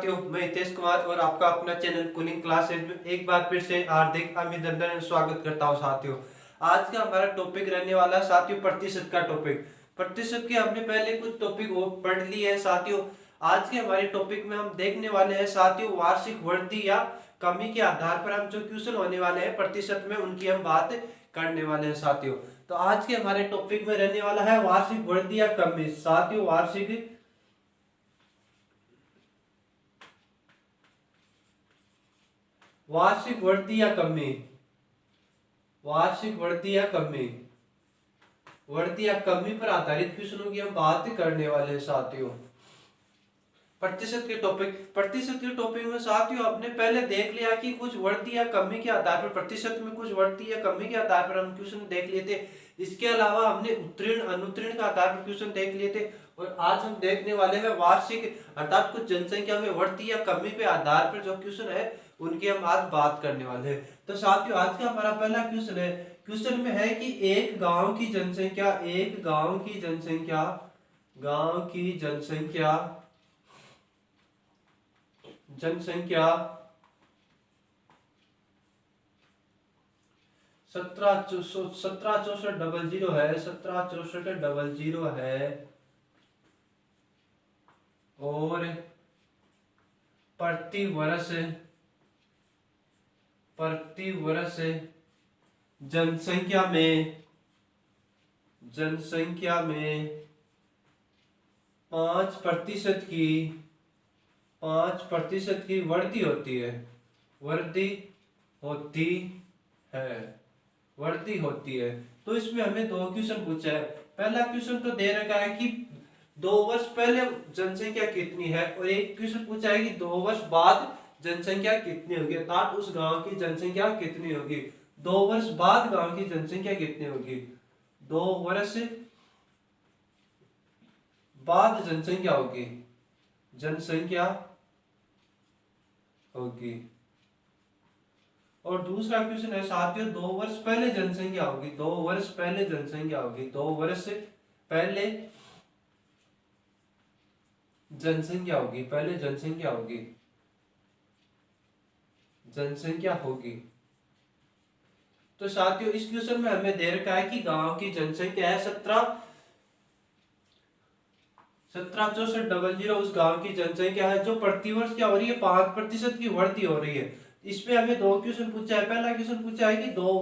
साथियों, मैं हितेश कुमार और आपका अपना चैनल कूलिंग क्लासेज में एक बार फिर से हार्दिक अभिनंदन स्वागत करता हूं। साथियों, आज का हमारा टॉपिक रहने वाला है साथियों प्रतिशत का टॉपिक। प्रतिशत के हमने पहले कुछ टॉपिक पढ़ लिए हैं साथियों। आज के हमारे टॉपिक में हम देखने वाले हैं साथियों वार्षिक वृद्धि या कमी के आधार पर हम जो क्वेश्चन होने वाले हैं प्रतिशत में उनकी हम बात करने वाले हैं साथियों। तो आज के हमारे टॉपिक में रहने वाला है वार्षिक वृद्धि या कमी। साथियों, वार्षिक वृद्धि या कमी, वार्षिक वृद्धि या कमी, वृद्धि या कमी पर आधारित क्वेश्चनों की हम बात करने वाले हैं साथियों। प्रतिशत के टॉपिक में साथियों आपने पहले देख लिया कि कुछ वृद्धि या कमी के आधार पर प्रतिशत में कुछ वृद्धि या कमी के आधार पर हम क्वेश्चन देख लिए थे। इसके अलावा हमने उत्तीर्ण अनुत्तीर्ण के आधार पर क्वेश्चन देख लिए थे और आज हम देखने वाले हैं वार्षिक अर्थात कुछ जनसंख्या में वृद्धि या कमी के आधार पर जो क्वेश्चन है उनकी हम आज बात करने वाले हैं। तो साथियों, आज का हमारा पहला क्वेश्चन है। क्वेश्चन में है कि एक गांव की जनसंख्या, एक गांव की जनसंख्या, गांव की जनसंख्या, जनसंख्या 176400 है, 176400 है और प्रति वर्ष जनसंख्या में 5% की वृद्धि होती है, वृद्धि होती है। तो इसमें हमें दो क्वेश्चन पूछा है। पहला क्वेश्चन तो दे रखा है कि 2 वर्ष पहले जनसंख्या कितनी है और एक क्वेश्चन पूछा है कि 2 वर्ष बाद जनसंख्या कितनी होगी, अर्थात उस गांव की जनसंख्या कितनी होगी। 2 वर्ष बाद गांव की जनसंख्या कितनी होगी, 2 वर्ष बाद जनसंख्या होगी। और दूसरा क्वेश्चन है साथियों 2 वर्ष पहले जनसंख्या होगी, 2 वर्ष पहले जनसंख्या होगी, 2 वर्ष पहले जनसंख्या होगी, पहले जनसंख्या होगी। तो साथियों इस क्वेश्चन में हमें दे रखा है कि गांव की जनसंख्या है 176400 उस गांव की जनसंख्या है जो प्रतिवर्ष क्या हो रही है, 5% की वृद्धि हो रही है। इसमें हमें दो क्वेश्चन पूछा है। पहला क्वेश्चन पूछा है कि 2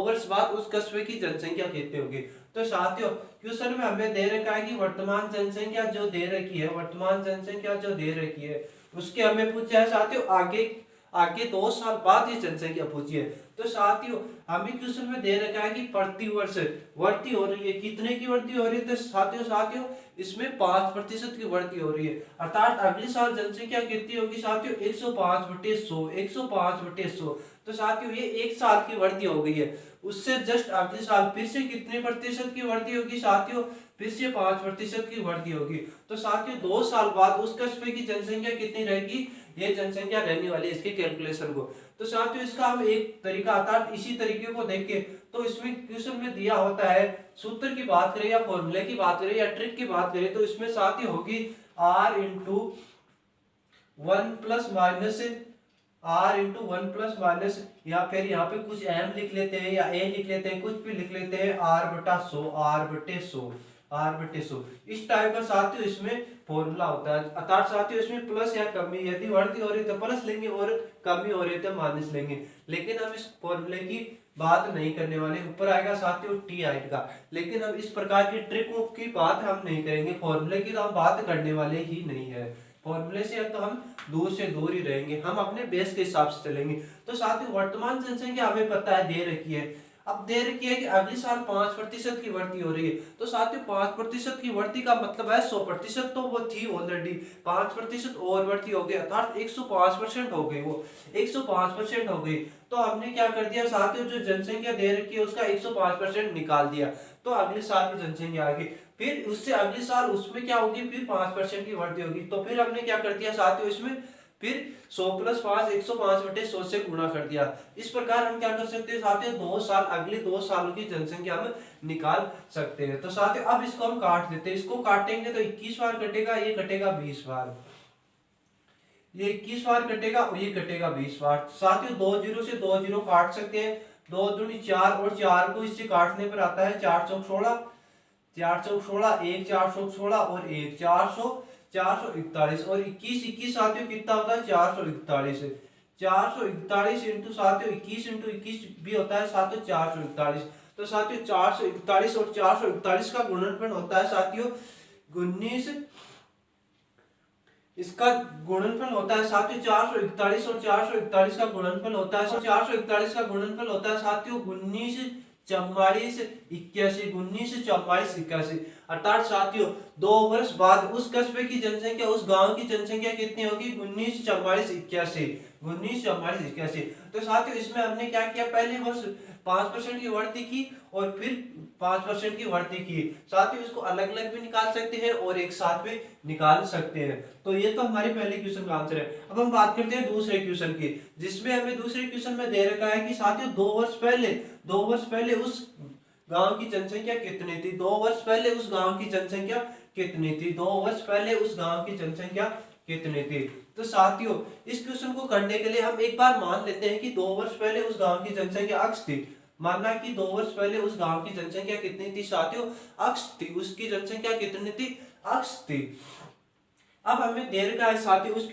वर्ष बाद उस कस्बे की जनसंख्या कितनी होगी। तो साथियों क्वेश्चन में हमें दे रखा है कि वर्तमान जनसंख्या जो दे रखी है उसके हमें पूछा है साथियों आगे 2 साल बाद ये जनसंख्या पूछी है। तो साथियों हमें क्वेश्चन में दे रखा है कि प्रति वर्ष वृद्धि हो रही है, कितने की वृद्धि हो रही है। तो साथियों इसमें 5% की वृद्धि हो रही है, अर्थात अगले साल जनसंख्या कितनी होगी साथियों 105/100। तो साथियों ये 1 साल की वृद्धि हो गई है। उससे जस्ट अगले साल फिर से कितने प्रतिशत की वृद्धि होगी साथियों, फिर से 5% की वृद्धि होगी। तो साथियों 2 साल बाद उस कस्बे की जनसंख्या कितनी रहेगी, ये जनसंख्या रहने वाली है इसके कैलकुलेशन को। तो साथियों इसका हम एक तरीका अर्थात इसी तरीके को देखें तो इसमें क्वेश्चन में दिया होता है सूत्र की बात करें या फॉर्मूले की बात करें या ट्रिक की बात करें तो इसमें साथियों होगी r इंटू 1 प्लस माइनस या फिर यहाँ पे कुछ m लिख लेते हैं या a लिख लेते हैं, कुछ भी लिख लेते हैं r बटे 100। इस टाइप का साथियों इसमें फॉर्मूला होता है, अर्थात साथियों इसमें प्लस या कमी, यदि वृद्धि हो रही है तो प्लस लेंगे और कमी हो रही है तो माइनस लेंगे। लेकिन हम इस फॉर्मूले की बात नहीं करने वाले, ऊपर आएगा साथियों टी हाइट का। लेकिन हम इस प्रकार की ट्रिकों की बात हम नहीं करेंगे, फॉर्मूले की तो हम बात करने वाले ही नहीं है। फॉर्मूले से तो हम दूर से दूर ही रहेंगे, हम अपने बेस के हिसाब से चलेंगे। तो साथियों वर्तमान जनसंख्या हमें पता है दे रखी है, अब दे रखी है कि अगले साल 5% की वृद्धि हो रही है। तो साथियों 5% की वृद्धि का मतलब है 100% तो वो थी ऑलरेडी, 5% और वृद्धि हो गई अर्थात 105% हो गई, वो 105% हो गई। तो हमने क्या कर दिया साथियों जो जनसंख्या दे रखी है उसका 105% निकाल दिया, तो अगले साल की जनसंख्या आ गई। फिर उससे अगले साल उसमें क्या होगी, फिर 5% की वृद्धि होगी। तो फिर हमने क्या कर दिया साथियों इसमें फिर 100 प्लस 5 105 बटे 100 से गुणा कर दिया। इस प्रकार हम क्या कर सकते हैं साथियों, 2 साल अगले 2 सालों की जनसंख्या हम निकाल सकते हैं। तो साथियों अब इसको हम काट देते हैं, इसको काटेंगे तो 21 बार कटेगा, ये कटेगा 20 बार, ये 21 बार कटेगा और ये कटेगा 20 बार। साथियों 2 जीरो से 2 जीरो काट सकते हैं, 2 दूनी 4 और 4 को इससे काटने पर आता है 4 चौक 16, 4 चौक 16, 1 4 चौक 16 और 1 441 और 21 साथियों कितना होता है 441, 441 इंटू साथियों 21 भी होता है साथियों 441। तो साथियों 441 और 441 का गुणनफल होता है साथियों 19, इसका गुणनफल होता है साथियों 441 और 441 का गुणनफल होता है 441 का गुणनफल होता है साथियों 19 44 81, 19 44 81। अर्थात साथियों 2 वर्ष बाद उस कस्बे की जनसंख्या, उस गांव की जनसंख्या कितनी होगी 19 44 81, 19 44 81। तो साथियों इसमें हमने क्या किया, पहले वर्ष 5% की वृद्धि की और फिर 5% की वृद्धि की। साथियों इसको अलग अलग भी निकाल सकते हैं और एक साथ भी निकाल सकते हैं। तो ये तो हमारे पहले क्वेश्चन का आंसर है। अब हम बात करते हैं दूसरे क्वेश्चन की, जिसमें हमें दूसरे क्वेश्चन में दे रखा है कि साथियों 2 वर्ष पहले उस गांव की जनसंख्या कितनी थी, 2 वर्ष पहले उस गांव की जनसंख्या कितनी थी, 2 वर्ष पहले उस गांव की जनसंख्या कितनी थी। तो साथियों इस क्वेश्चन को करने के लिए हम एक बार मान लेते हैं कि 2 वर्ष पहले उस गांव की जनसंख्या अक्स थी। मानना कि 2 वर्ष पहले उस गांव की जनसंख्या कितनी थी साथियों, अक्स थी, उसकी जनसंख्या कितनी थी, अक्स थी। अब हमें दे रखा है साथियों इस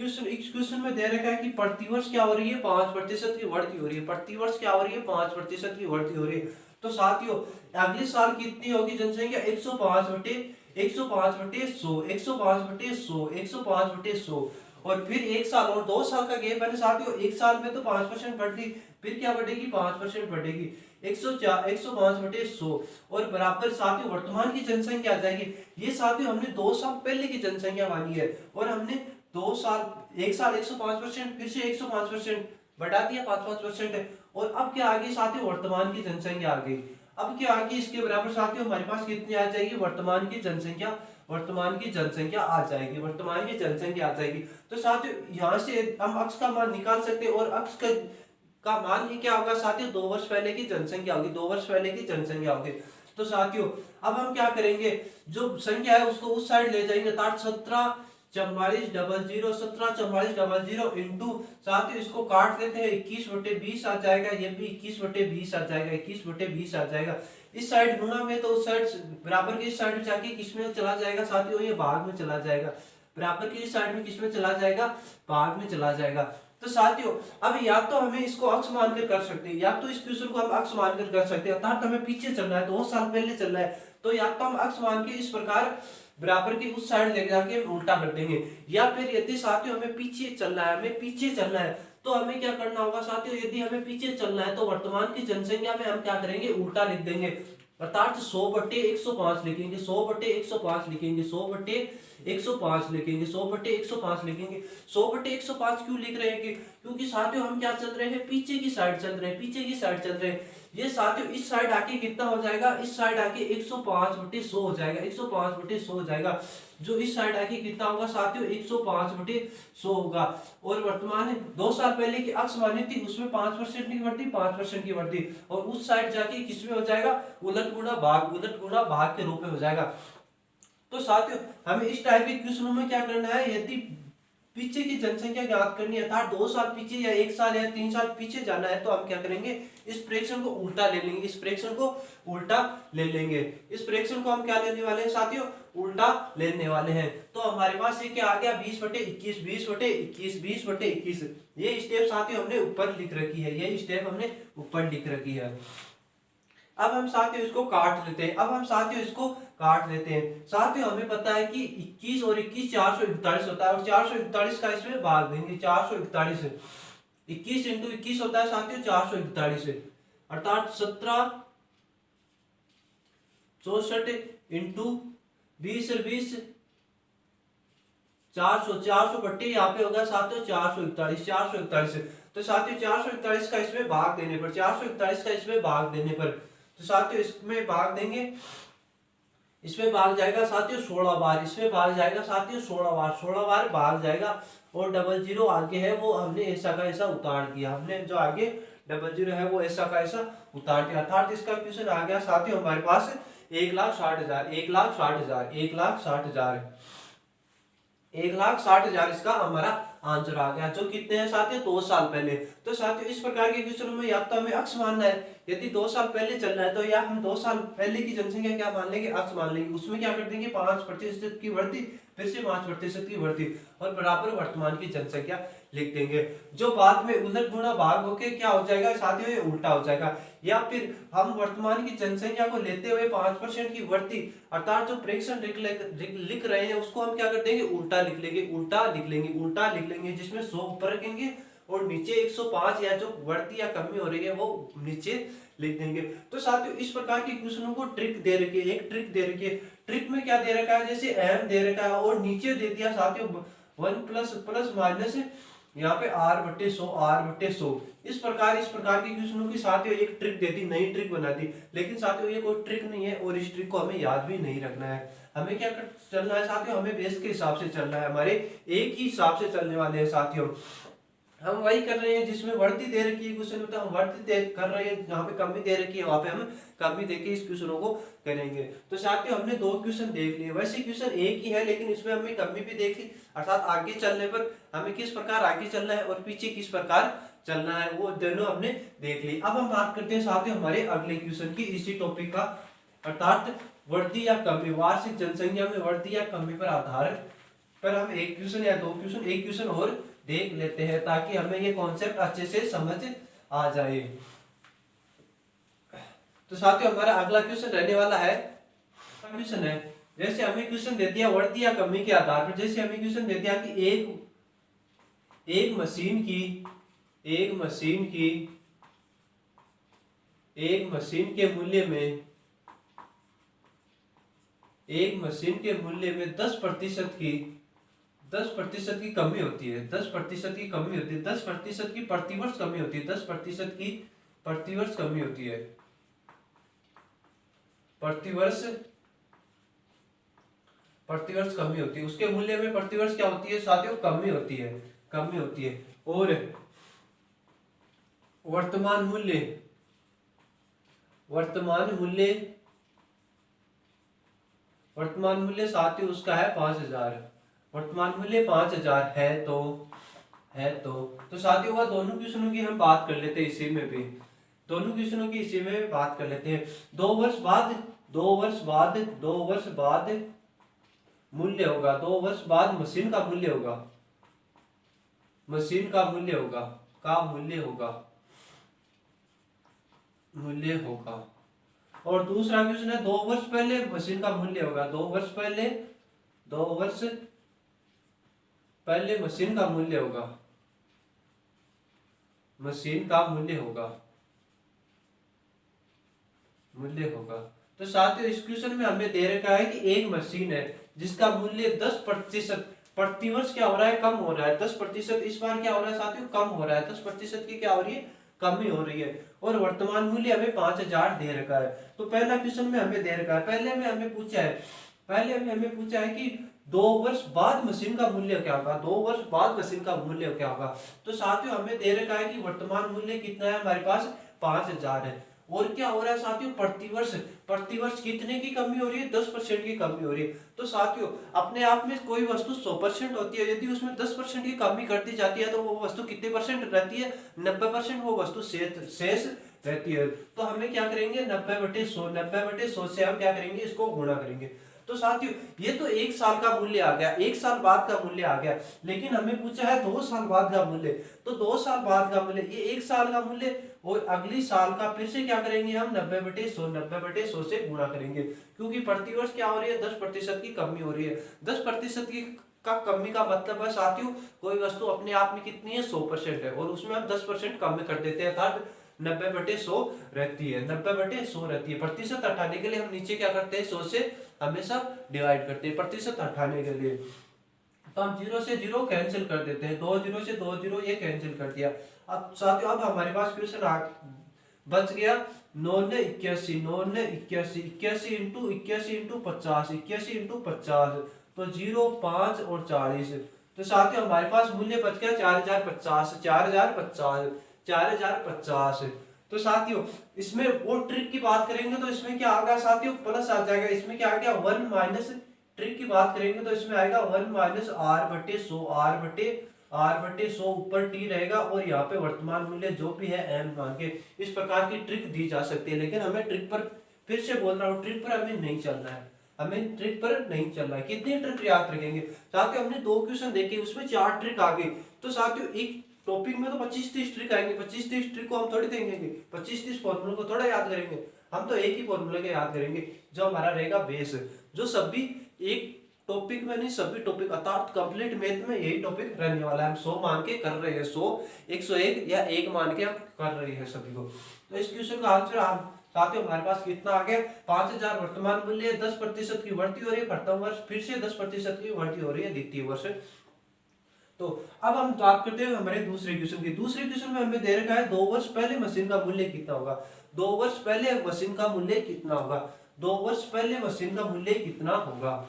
क्वेश्चन में दे रखा है कि प्रतिवर्ष क्या हो रही है 5% की वृद्धि हो रही है, प्रतिवर्ष क्या हो रही है 5% की वृद्धि हो रही है। तो साथियों अगले साल कितनी होगी जनसंख्या 105 बटे 100, 105 बटे 100, 105 बटे 100 और फिर 1 साल और 2 साल का गैप है ना साथियों, 1 साल में तो 5% बढ़ गई, फिर क्या बढ़ेगी 5% बढ़ेगी 105 बटे 100 और बराबर साथियों वर्तमान की जनसंख्या आ जाएगी। ये साथियों हमने 2 साल पहले की जनसंख्या मानी है और हमने 2 साल 1 साल 105% फिर से 105% बढ़ा दिया 5% और अब क्या आ गई साथियों वर्तमान की जनसंख्या आ गई। अब क्या आ गई इसके बराबर साथियों हमारे पास कितनी आ जाएगी वर्तमान की जनसंख्या आ जाएगी, वर्तमान की जनसंख्या आ जाएगी। तो साथियों यहाँ से हम अक्स का मान निकाल सकते हैं और अक्स का मान ही क्या होगा साथियों 2 वर्ष पहले की जनसंख्या होगी, 2 वर्ष पहले की जनसंख्या होगी। तो साथियों अब हम क्या करेंगे, जो संख्या है उसको उस साइड ले जाएंगे, अर्थात 17 44 00 17 44 00 इंटू साथियों इसको काट देते हैं 21 बटे 20 आ जाएगा, ये भी 21 बटे 20 आ जाएगा, 21 बटे 20 आ जाएगा। इस साइड गुणा में तो उस साइड बराबर की इस साइड जाके किसमें चला जाएगा साथियों, ये भाग में चला जाएगा, बराबर की इस साइड में किसमें चला जाएगा, भाग में चला जाएगा। तो साथियों अब या तो हमें इसको अक्स मानकर कर सकते हैं, या तो इस क्वेश्चन को हम अक्स मानकर कर सकते हैं, अर्थात हमें पीछे चलना है 2 साल पहले चलना है, तो या तो हम अक्स मान के इस प्रकार बराबर की उस साइड ले जाके उल्टा कर देंगे, या फिर यदि साथियों हमें पीछे चलना है, तो हमें क्या करना होगा साथियों, यदि हमें पीछे चलना है तो वर्तमान की जनसंख्या में हम क्या करेंगे उल्टा लिख देंगे, अर्थात 100 बटे 105 लिखेंगे, 100 बटे 105 लिखेंगे, 100 बटे 105 लिखेंगे, 100 बटे 105 लिखेंगे। 100 बटे 105 क्यों लिख रहे हैं, क्योंकि साथियों हम क्या चल रहे हैं, पीछे की साइड चल रहे हैं, पीछे की साइड चल रहे हैं। ये साथियों इस साइड आके कितना हो जाएगा, इस साइड आके 105 बटे 100 हो जाएगा, 105 बटे 100 हो जाएगा, जो इस साइड आके कितना होगा साथियों 105 बटे 100 होगा। और वर्तमान 2 साल पहले की अक्स मानी थी उसमें 5% की वृद्धि, 5% की वृद्धि, और उस साइड जाके किसमें हो जाएगा उलट गुणा भाग के रूप में हो जाएगा। तो साथियों हमें इस टाइप के क्वेश्चनों में क्या करना है, यदि पीछे की जनसंख्या ज्ञात करनी है, अर्थात 2 साल पीछे या 1 साल या 3 साल पीछे जाना है, तो हम क्या करेंगे इस फ्रैक्शन को उल्टा ले लेंगे, इस फ्रैक्शन को उल्टा ले लेंगे, इस फ्रैक्शन को हम क्या लेने वाले हैं साथियों उल्टा लेने वाले हैं। तो हमारे पास ये क्या आ गया 20 बटे 21, 20 बटे 21, 20 बटे 21। ये स्टेप साथियों हमने ऊपर लिख रखी है, ये स्टेप हमने ऊपर लिख रखी है। अब हम साथियों इसको काट लेते हैं, साथियों हमें पता है कि 21 और 21 441 होता है, और 441 का इसमें भाग देंगे, 441 21 इंटू 21 होता है साथियों 441, अर्थात 17 64 इंटू 20 400 बट्टे यहाँ पे होगा साथियों 441। तो साथियों 441 का इसमें भाग देने पर, तो साथियों इसमें भाग देंगे, इसमें भाग जाएगा साथियों 16 बार, इसमें भाग जाएगा साथियों 16 बार, 16 बार भाग जाएगा और डबल जीरो आगे है वो हमने ऐसा का ऐसा उतार दिया, हमने जो आगे डबल जीरो है वो ऐसा का ऐसा उतार दिया, अर्थात इसका क्वेश्चन आ गया साथियों हमारे पास 1,60,000, 1,60,000, 1,60,000, 1,60,000 इसका हमारा आंसर आ गया, जो कितने हैं साथियों 2 साल पहले। तो साथियों इस प्रकार के क्वेश्चन में या तो हमें अक्ष मानना है, यदि 2 साल पहले चल रहा है तो या हम 2 साल पहले की जनसंख्या क्या मान लेंगे, अक्ष मान लेंगे, उसमें क्या कर देंगे 5% की वृद्धि, फिर से 5% की वृद्धि और बराबर वर्तमान की जनसंख्या लिख देंगे, जो बाद में उलट गुणा भाग होके क्या हो जाएगा साथियों ये उल्टा हो जाएगा। या फिर हम वर्तमान की जनसंख्या को लेते हुए 5% की वृद्धि अर्थात जो प्रेक्षण लिख रहे हैं उसको हम क्या कर देंगे उल्टा लिख लेंगे, उल्टा लिख लेंगे, उल्टा लिख लेंगे, जिसमें 100 ऊपर रखेंगे और नीचे 105 या जो बढ़ती या कमी हो रही है वो नीचे लिख देंगे। तो साथियों इस प्रकार के क्वेश्चनों को ट्रिक दे रखी है, एक ट्रिक दे रखी है। ट्रिक में क्या दे रखा है, जैसे m दे रखा है और नीचे दे दिया साथियों 1 प्लस माइनस यहाँ पे r/100, r/100, इस प्रकार के क्वेश्चनों की साथियों एक ट्रिक दे दी, नई ट्रिक बना दी। लेकिन साथियों ये कोई ट्रिक नहीं है और इस ट्रिक को हमें याद भी नहीं रखना है, हमें क्या चलना है साथियों, हमें बेस के हिसाब से चलना है, हमारे एक ही हिसाब से चलने वाले हैं साथियों। हम वही कर रहे हैं जिसमें बढ़ती दे रखी है क्वेश्चन में, तो हम बढ़ती कर रहे हैं, जहाँ पे कमी दे रखी है वहां पे हम कमी देके इस क्वेश्चनों को करेंगे। तो साथियों हमने 2 क्वेश्चन देख लिए, वैसे क्वेश्चन एक ही है लेकिन इसमें हमने कमी भी देख ली, अर्थात आगे चलने पर हमें किस प्रकार आगे चलना है और पीछे किस प्रकार चलना है वो दोनों हमने देख ली। अब हम बात करते हैं साथियों हमारे अगले क्वेश्चन की इसी टॉपिक का, अर्थात वृद्धि या कमी, वार्षिक जनसंख्या में वृद्धि या कमी पर आधार पर हम एक क्वेश्चन या 2 क्वेश्चन, एक क्वेश्चन और देख लेते हैं ताकि हमें ये कॉन्सेप्ट अच्छे से समझ आ जाए। तो साथियों हमारा अगला क्वेश्चन रहने वाला है, क्वेश्चन है जैसे हमें क्वेश्चन दे दिया वृद्धि या कमी के आधार पर, जैसे हमें क्वेश्चन दे दिया कि एक मशीन के मूल्य में, एक मशीन के मूल्य में 10% की कमी होती है, 10% की कमी होती है, 10% की प्रतिवर्ष कमी होती है, 10% की प्रतिवर्ष कमी होती है, प्रतिवर्ष कमी होती है, उसके मूल्य में प्रतिवर्ष क्या होती है साथियों कमी होती है, कमी होती है। और वर्तमान मूल्य साथियों उसका है 5,000, वर्तमान मूल्य 5,000 है तो साथियों वह दोनों क्वेश्चनों की हम बात कर लेते हैं, इसी में भी दोनों क्वेश्चनों की इसी में बात कर लेते हैं। 2 वर्ष बाद मूल्य होगा, 2 वर्ष बाद मशीन का मूल्य होगा, और दूसरा क्वेश्चन है 2 वर्ष पहले मशीन का मूल्य होगा, 2 वर्ष पहले मशीन का मूल्य होगा। तो साथियों इस क्वेश्चन में हमें दे रखा है कि एक मशीन है जिसका मूल्य 10% प्रतिवर्ष क्या हो रहा है कम हो रहा है, 10% इस बार क्या हो रहा है साथियों कम हो रहा है, 10% की क्या हो रही है कमी हो रही है, और वर्तमान मूल्य हमें 5,000 दे रखा है। तो पहला क्वेश्चन में हमें दे रखा है, पहले में हमें पूछा है कि 2 वर्ष बाद मशीन का मूल्य क्या होगा, 2 वर्ष बाद मशीन का मूल्य क्या होगा। तो साथियों हमें दे रखा है कि वर्तमान मूल्य कितना है हमारे पास 5,000 है, और क्या हो रहा है साथियों प्रतिवर्ष कितने की कमी हो रही है 10% की कमी हो रही है। तो साथियों अपने आप में कोई वस्तु 100% होती है, यदि उसमें 10% की कमी कर दी जाती है तो वो वस्तु कितने परसेंट रहती है 90% वो वस्तु शेष रहती है। तो हमें क्या करेंगे 90/100 से हम क्या करेंगे इसको गुणा करेंगे। तो साथियों ये तो 1 साल का मूल्य आ गया, 1 साल बाद का मूल्य आ गया, लेकिन हमें पूछा है 2 साल बाद का मूल्य। तो 2 साल बाद का मूल्य ये 1 साल का मूल्य और अगली साल का फिर से क्या करेंगे हम 90/100 से गुणा करेंगे, क्योंकि प्रतिवर्ष क्या हो रही है 10% की कमी हो रही है। 10% की कमी का मतलब है साथियों कोई वस्तु अपने आप में कितनी है 100% है और उसमें हम 10% कम कर देते हैं, अर्थात 90/100 रहती है, 90/100 रहती है। प्रतिशत हटाने के लिए हम नीचे क्या करते हैं 100 से हमेशा डिवाइड करते हैं प्रतिशत हटाने के लिए। तो हम 0 से 0 कैंसिल कर देते हैं, 2 0 से 2 0 ये कैंसिल कर दिया। अब साथियों अब हमारे पास क्वेश्चन बच गया 9 ने 81 × 50 तो 0 5 और 40 तो साथियों हमारे पास मूल्य बच गया 4050, 4050, 4050। तो साथियों इसमें वो ट्रिक की बात करेंगे तो इसमें क्या आ गया साथियों, प्लस आ जाएगा। इसमें क्या आ गया, 1 माइनस, ट्रिक की बात करेंगे तो इसमें आएगा 1 माइनस आर बटे 100, आर बटे 100 ऊपर टी रहेगा और यहाँ पे वर्तमान मूल्य जो भी है एम मान के। इस प्रकार की ट्रिक दी जा सकती है, लेकिन हमें ट्रिक पर, फिर से बोल रहा हूँ, ट्रिक पर हमें नहीं चलना है, हमें ट्रिक पर नहीं चलना है। कितनी ट्रिक याद रखेंगे साथियों, हमने 2 क्वेश्चन देखे, उसमें 4 ट्रिक आ गई। तो साथियों एक टॉपिक में तो 25-30 ट्रिक आएंगे, 25-30 ट्रिक को हम थोड़ी देंगे, 25-30 फॉर्मूले को थोड़ा याद करेंगे। हम तो एक ही फॉर्मूले के याद करेंगे जो हमारा रहेगा बेस, जो सभी एक टॉपिक में नहीं, सभी टॉपिक अर्थात कंप्लीट मैथ में यही टॉपिक रहने वाला है। हम 100 मान के कर रहे हैं, 100, 101 या 1 मान के हम कर रहे हैं सभी को। तो इस क्वेश्चन का आंसर आप साथियों हमारे पास कितना आ गया, 5000 वर्तमान मूल्य, 10% की वृद्धि हो रही है प्रथम वर्ष, फिर से 10% की वृद्धि हो रही है द्वितीय वर्ष। तो अब हम बात करते हैं हमारे दूसरे क्वेश्चन की। दूसरे क्वेश्चन में हमें दे रखा है 2 वर्ष पहले मशीन का मूल्य कितना होगा। 2 वर्ष पहले मशीन का मूल्य कितना होगा, 2 वर्ष पहले मशीन का मूल्य कितना होगा।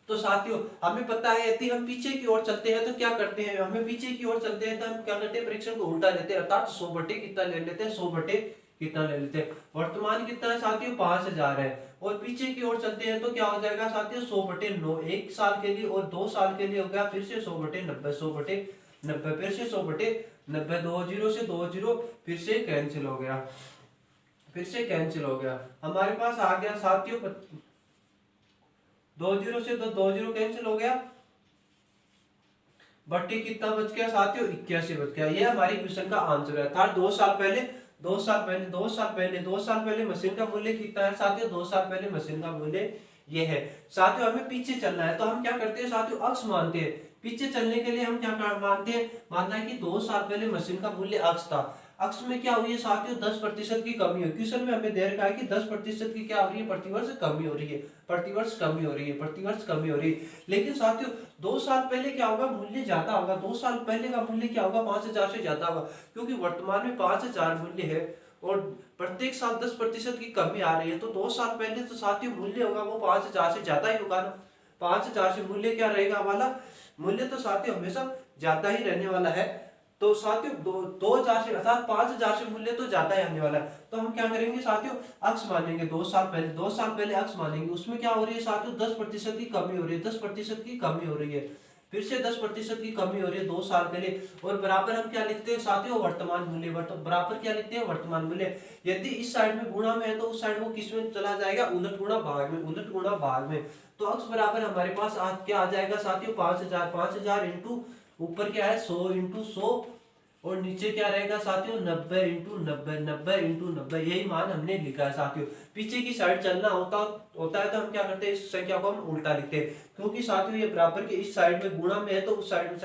तो साथियों हमें पता है यदि हम पीछे की ओर चलते हैं तो क्या करते हैं, हमें पीछे की ओर चलते हैं तो हम क्या करते हैं, परीक्षण को उल्टा लेते हैं, अर्थात 100 बटे कितना ले लेते हैं, 100 बटे कितना ले लेते हैं। वर्तमान कितना है साथियों, 5000 है, और पीछे की ओर चलते हैं तो क्या हो जाएगा साथियों, 100 बटे 9 1 साल के लिए, और 2 साल के लिए हो गया फिर से 100 बटे 90, 100 बटे 90, फिर से 100 बटे 90, 2 जीरो से 2 जीरो फिर से कैंसिल हो गया, फिर से कैंसिल हो गया। हमारे पास आ गया साथियों 2 जीरो से 2 जीरो कैंसिल हो गया, बट्टी कितना बच गया साथियों, 81 बच गया। ये हमारी क्वेश्चन का आंसर है। था 2 साल पहले, 2 साल पहले मशीन का मूल्य कितना है साथियों, 2 साल पहले मशीन का मूल्य ये है। साथियों हमें पीछे चलना है तो हम क्या करते हैं साथियों, अक्ष मानते हैं। पीछे चलने के लिए हम क्या मानते हैं, मानना है कि 2 साल पहले मशीन का मूल्य अक्ष था। अक्ष में क्या हुई है साथियों, 10% की कमी हुई। क्वेश्चन में हमें दे रखा है कि 10% की क्या हो रही है, प्रतिवर्ष कमी हो रही है, प्रतिवर्ष कमी हो रही है, प्रतिवर्ष कमी हो रही है। लेकिन साथियों 2 साल पहले क्या होगा, मूल्य ज्यादा होगा। 2 साल पहले का मूल्य क्या होगा, 5000 से ज्यादा होगा, क्योंकि वर्तमान में 5000 मूल्य है और प्रत्येक साल 10% की कमी आ रही है। तो 2 साल पहले तो साथियों मूल्य होगा वो 5000 से ज्यादा ही होगा ना। 5000 से मूल्य क्या रहेगा वाला, मूल्य तो साथियों हमेशा ज्यादा ही रहने वाला है। तो साथियों 2000 से अर्थात 5000 से मूल्य तो ज्यादा ही आने वाला है। तो हम क्या करेंगे साथियों, अक्ष मानेंगे। 2 साल पहले, 2 साल पहले अक्ष मानेंगे। उसमें क्या हो रही है साथियों, 10% की कमी हो रही है, 10% की कमी हो रही है, फिर से 10% की कमी हो रही है 2 साल के लिए। और बराबर हम क्या लिखते हैं साथियों, वर्तमान मूल्य। बराबर क्या लिखते हैं, वर्तमान मूल्य। यदि इस साइड में गुणा में है तो उस साइड वो किस में चला जाएगा, उलट गुणा भाग में, उलट गुणा भाग में। तो अक्ष बराबर हमारे पास क्या आ जाएगा साथियों, 5000, 5000 इंटू ऊपर क्या है 100 इंटू 100 और नीचे क्या रहेगा साथियों 90 इंटू 90, 90 इंटू 90। यही मान हमने लिखा है साथियों। पीछे की साइड चलना होता है तो हम क्या करते हैं, इस संख्या को हम उल्टा लिखते हैं, क्योंकि साथियों ये बराबर के इस साइड में गुणा में है तो उस साइड में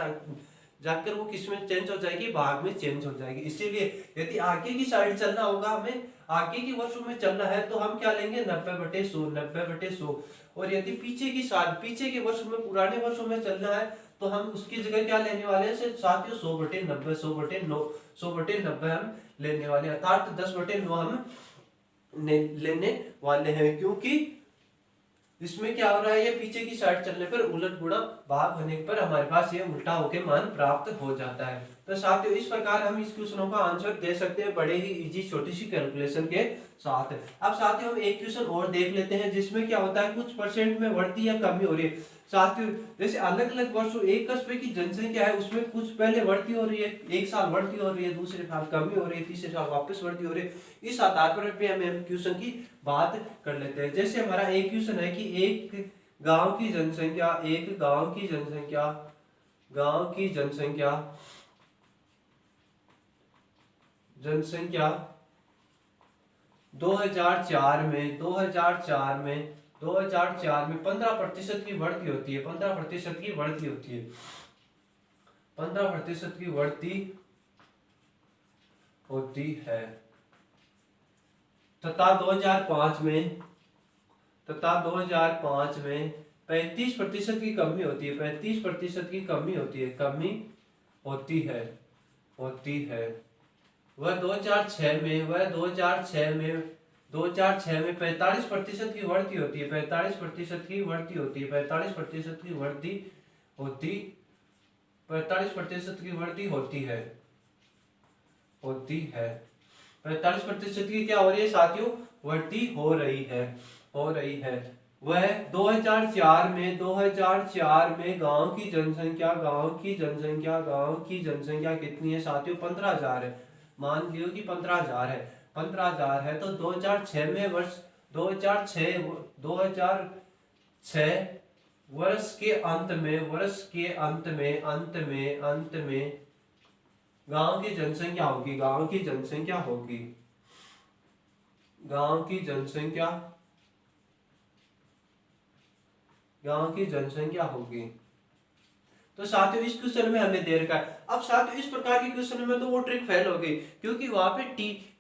जाकर वो किस में चेंज हो जाएगी, भाग में चेंज हो जाएगी। इसीलिए यदि आगे की साइड चलना होगा, हमें आगे की वर्षों में चलना है तो हम क्या लेंगे 90/100, 90/100। और यदि पीछे की साइड, पीछे के वर्ष में, पुराने वर्षों में चलना है तो हम उसकी जगह क्या लेने वाले हैं साथियों 100/90, 100/9, 100/90 हम लेने वाले हैं, अर्थात 10/9 हम लेने वाले हैं। क्योंकि इसमें क्या हो रहा है, ये पीछे की साइड चलने पर उलट गुणा भाग होने पर हमारे पास ये उल्टा होके मान प्राप्त हो जाता है। तो साथियों इस प्रकार हम इस क्वेश्चनों का आंसर दे सकते हैं बड़े ही इजी छोटी सी कैलकुलेशन के साथ। अब साथियों हम एक क्वेश्चन और देख लेते हैं जिसमें क्या होता है, कुछ परसेंट में बढ़ती या कमी हो रही है। साथियों जैसे अलग अलग वर्षों, एक कस्बे की जनसंख्या है, उसमें कुछ पहले बढ़ती हो रही है, एक साल बढ़ती हो रही है, दूसरे साल कमी हो रही है, तीसरे साल वापस बढ़ती हो रही है। इस आधार पर हम क्वेश्चन की बात कर लेते हैं। जैसे हमारा एक क्वेश्चन है कि एक गांव की जनसंख्या, एक गांव की जनसंख्या, गांव की जनसंख्या, जनसंख्या 2004 में 15% की बढ़ती होती है, 15% की बढ़ती होती है, 15% की बढ़ती होती है। तथा 2005 में 35% की कमी होती है, 35% की कमी होती है, कमी होती है। वह 2006 में 45% की बढ़ती होती है, 45% की बढ़ती होती है, 45% की बढ़ती होती 45% की वृद्धि होती है 45% की क्या हो रही है साथियों, वृद्धि हो रही है। वह 2004 में गांव की जनसंख्या कितनी है साथियों, 15,000 है। मान लियो कि 15,000 है, 15,000 है। तो 2006 में 2006 वर्ष के अंत में गांव की जनसंख्या होगी, गांव की जनसंख्या होगी। तो साथियों इस क्वेश्चन में हमें दे रखा है। अब साथियों इस प्रकार के क्वेश्चन में तो वो ट्रिक फेल हो गई, क्योंकि वहां पे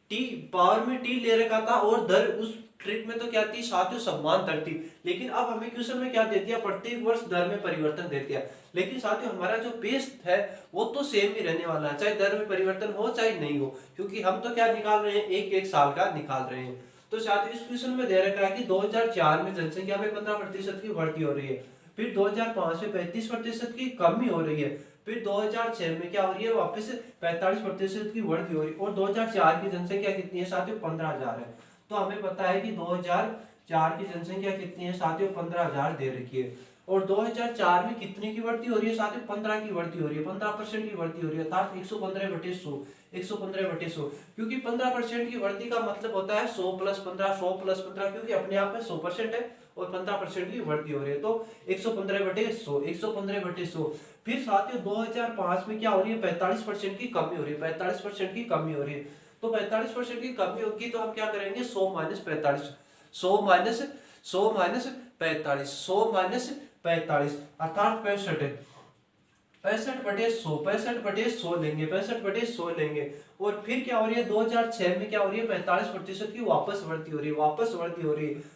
टी पावर में टी ले रखा था और दर उस ट्रिक में तो क्या थी साथियों, समान दर थी। लेकिन अब हमें क्वेश्चन में क्या दे दिया, प्रत्येक वर्ष दर में परिवर्तन दे दिया। लेकिन साथियों हमारा जो बेस है वो तो सेम ही रहने वाला है, चाहे दर में परिवर्तन हो चाहे नहीं हो, क्योंकि हम तो क्या निकाल रहे हैं, एक साल का निकाल रहे हैं। तो साथियों इस क्वेश्चन में दे रखा है कि 2004 में जनसंख्या में 15% की वृद्धि हो रही है, फिर 2005 में 35% की कमी हो रही है, फिर 2006 में क्या हो रही है, वापस 45% की वृद्धि हो रही है, और 2004 की जनसंख्या कितनी है साथियों, 15,000 है। तो हमें पता है कि 2004 की जनसंख्या कितनी है साथियों, 15,000 दे रखी है। और 2004 में कितने की वृद्धि हो रही है साथियों, 15 की वृद्धि हो रही है, 15% की वृद्धि हो रही है, अर्थात 115/100, 115/100। क्योंकि 15% की वृद्धि का मतलब होता है 100 + 15, 100 + 15, क्योंकि अपने आप में 100% है और 15% की वृद्धि हो रही है, तो 115/100, 115/100। फिर साथियों 2005 में क्या हो रही है, 45% की कमी हो रही है, 45% की कमी हो रही है। तो 45% की कमी होगी तो हम क्या करेंगे, 100 - 45, 100 - 45, 100 - 45 अर्थात 65 है। 65/100, 65/100 लेंगे, 65/100 लेंगे। और फिर क्या हो रही है, 2006 में क्या हो रही है, 45% की वापस वृद्धि हो रही है,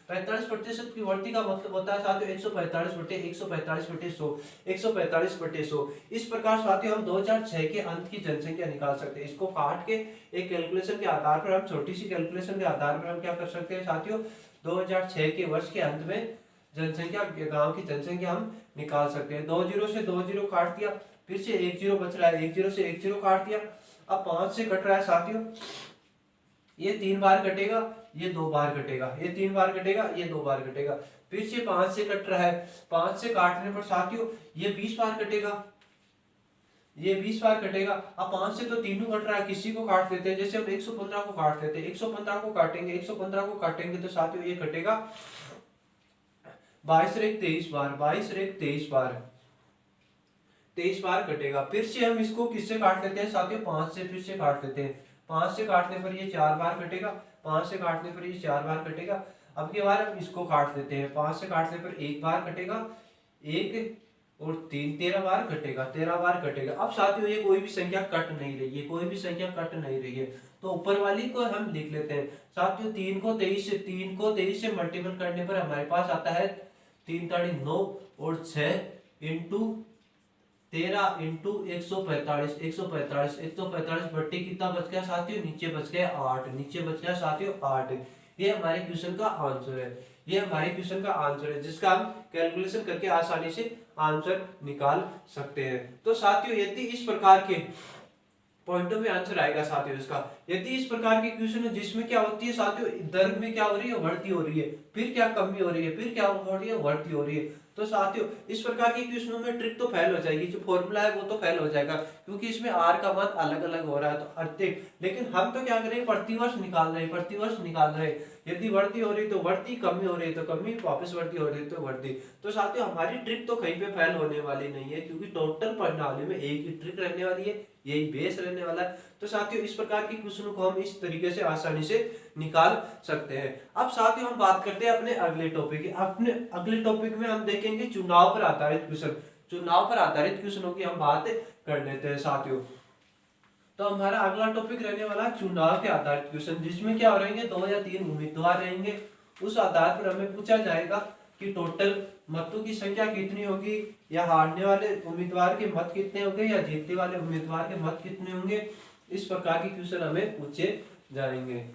45% की वृद्धि का मतलब होता है साथियों 145/100, 145/100। इस प्रकार साथियों हम 2006 के अंत की जनसंख्या निकाल सकते हैं। इसको काट के एक कैलकुलेशन के आधार पर, हम छोटी सी कैलकुलेशन के आधार पर हम क्या कर सकते हैं साथियों, 2006 के वर्ष के अंत में जनसंख्या, गांव की जनसंख्या हम निकाल सकते हैं। 2 जीरो से 2 जीरो काट दिया, फिर से 1 जीरो बच रहा है, 1 जीरो से 1 जीरो काट दिया। अब 5 से कट रहा है साथियों, ये 3 बार कटेगा, ये 2 बार कटेगा, ये 3 बार कटेगा, ये 2 बार कटेगा। फिर से 5 से कट रहा है, 5 से काटने पर साथियों ये 20 बार कटेगा, ये 20 बार कटेगा। अब 5 से तो तीनों कट रहा है, किसी को काट देते हैं, जैसे हम 115 को काट देते हैं, 115 को काटेंगे, 115 को काटेंगे तो साथियों ये कटेगा 22 × 23 बार, 22 × 23 बार, 23 बार कटेगा। फिर से हम इसको किससे काट लेते हैं साथियों, 5 से फिर से काट लेते हैं, 5 से काटने पर ये 4 बार कटेगा, 5 से काटने पर ये 4 बार कटेगा। अब की बार हम इसको काट लेते हैं, 5 से काटने पर 1 बार कटेगा, 1 और 3, 13 बार कटेगा, 13 बार कटेगा। अब साथियों ये कोई भी संख्या कट नहीं रही है, कोई भी संख्या कट नहीं रही है, तो ऊपर वाली को हम लिख लेते हैं साथियों। 3 को 23 से मल्टीपल करने पर हमारे पास आता है 3 ताड़ी 9 और 6 इंटू 13 इंटू 145, 145 बट्टी कितना बच गया साथियों, नीचे बच गया 8, नीचे बच गया साथियों 8। ये हमारे क्वेश्चन का आंसर है, ये हमारे क्वेश्चन का आंसर है, जिसका हम कैलकुलेशन करके आसानी से आंसर निकाल सकते हैं। तो साथियों यदि इस प्रकार के पॉइंटों में आंसर आएगा साथियों इसका, यदि इस प्रकार के क्वेश्चन है जिसमें क्या होती है साथियों, दर में क्या हो रही है, वृद्धि हो रही है, फिर क्या कमी हो रही है, फिर क्या हो रही है, वृद्धि हो रही है, तो साथियों इस प्रकार के क्वेश्चनों में ट्रिक तो फेल हो जाएगी, जो फॉर्मूला है वो तो फेल हो जाएगा, क्योंकि इसमें आर का मान अलग अलग हो रहा है, तो प्रत्येक, लेकिन हम तो क्या करें, प्रतिवर्ष निकाल रहे हैं, प्रतिवर्ष निकाल रहे हैं। यदि वृद्धि हो रही तो वृद्धि, कमी हो रही तो कमी, वापस वृद्धि हो रही तो वृद्धि। तो साथियों हमारी ट्रिक तो कहीं पे फेल होने वाली नहीं है, क्योंकि टोटल प्रणाली में एक ही ट्रिक रहने वाली है, यही बेस रहने वाला है। तो साथियों इस प्रकार के क्वेश्चन को हम इस तरीके से आसानी से निकाल सकते हैं। अब साथियों हम बात करते हैं अपने अगले टॉपिक की। अपने अगले टॉपिक में हम देखेंगे चुनाव पर आधारित क्वेश्चन, चुनाव पर आधारित क्वेश्चनों की हम बात कर लेते हैं साथियों। तो हमारा अगला टॉपिक रहने वाला है चुनाव के आधारित क्वेश्चन, जिसमें क्या रहेंगे, 2 या 3 उम्मीदवार रहेंगे, उस आधार पर हमें पूछा जाएगा कि टोटल मतों की संख्या कितनी होगी, या हारने वाले उम्मीदवार के मत कितने होंगे, या जीतने वाले उम्मीदवार के मत कितने होंगे। इस प्रकार के क्वेश्चन हमें पूछे जाएंगे।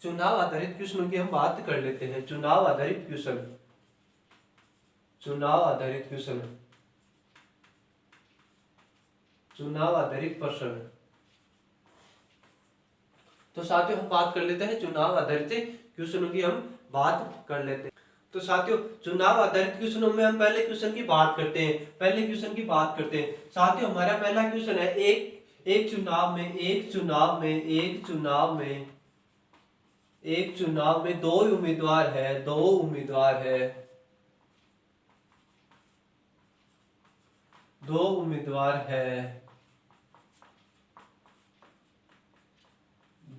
चुनाव आधारित क्वेश्चनों की हम बात कर लेते हैं। चुनाव आधारित क्वेश्चन, चुनाव आधारित क्वेश्चन चुनाव आधारित प्रश्न। तो साथियों हम बात कर लेते हैं चुनाव आधारित क्वेश्चनों की, हम बात कर लेते हैं। तो साथियों चुनाव आधारित क्वेश्चनों में हम पहले क्वेश्चन की बात करते हैं। साथियों हमारा पहला क्वेश्चन है, एक चुनाव में दो उम्मीदवार है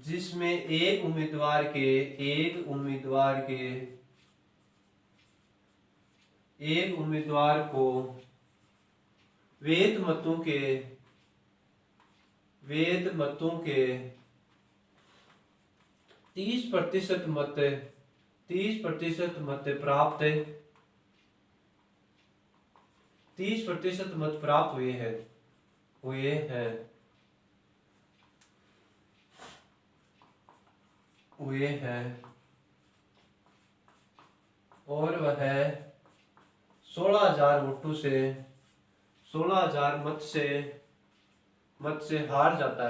जिसमें एक उम्मीदवार को वेद मतों के 30% मत प्राप्त हुए हैं और वह 16,000 वोटों से 16,000 मत से हार जाता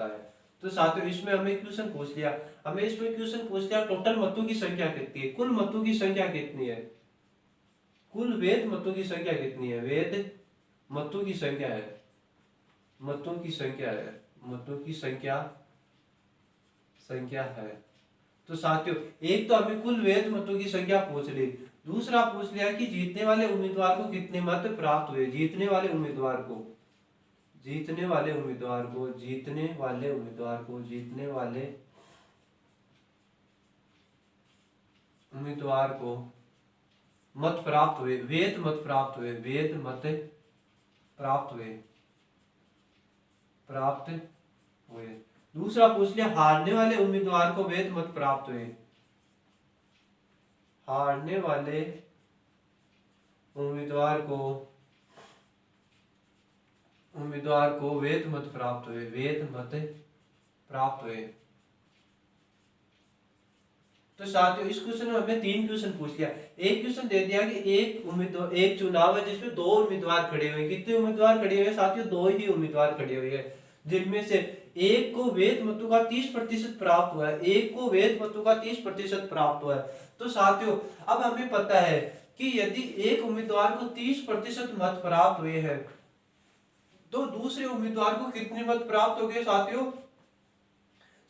है। तो साथियों इसमें हमें क्वेश्चन पूछ लिया टोटल मतों की संख्या कितनी है, कुल मतों की संख्या कितनी है, कुल वेद मतों की संख्या कितनी है, वेद मतों की संख्या है। तो साथियों एक तो हमें कुल वेद मतों की संख्या पूछ ली, दूसरा पूछ लिया कि जीतने वाले उम्मीदवार को कितने मत प्राप्त हुए, जीतने वाले उम्मीदवार को मत प्राप्त हुए, वेद मत प्राप्त हुए। दूसरा पूछ लिया हारने वाले उम्मीदवार को वेद मत प्राप्त हुए, हारने वाले उम्मीदवार को वेद मत प्राप्त हुए। तो साथियों इस क्वेश्चन में हमने 3 क्वेश्चन पूछ लिया। एक क्वेश्चन दे दिया कि एक चुनाव है जिसमें 2 उम्मीदवार खड़े हुए। कितने उम्मीदवार खड़े हुए साथियों? 2 ही उम्मीदवार खड़े हुए हैं, जिनमें से एक को वेद मतों का 30% प्राप्त हुआ है, एक को वेद मतों का 30% प्राप्त हुआ है। तो साथियों अब हमें पता है कि यदि एक उम्मीदवार को 30% मत प्राप्त हुए हैं तो दूसरे उम्मीदवार को कितने मत प्राप्त हो गए साथियों?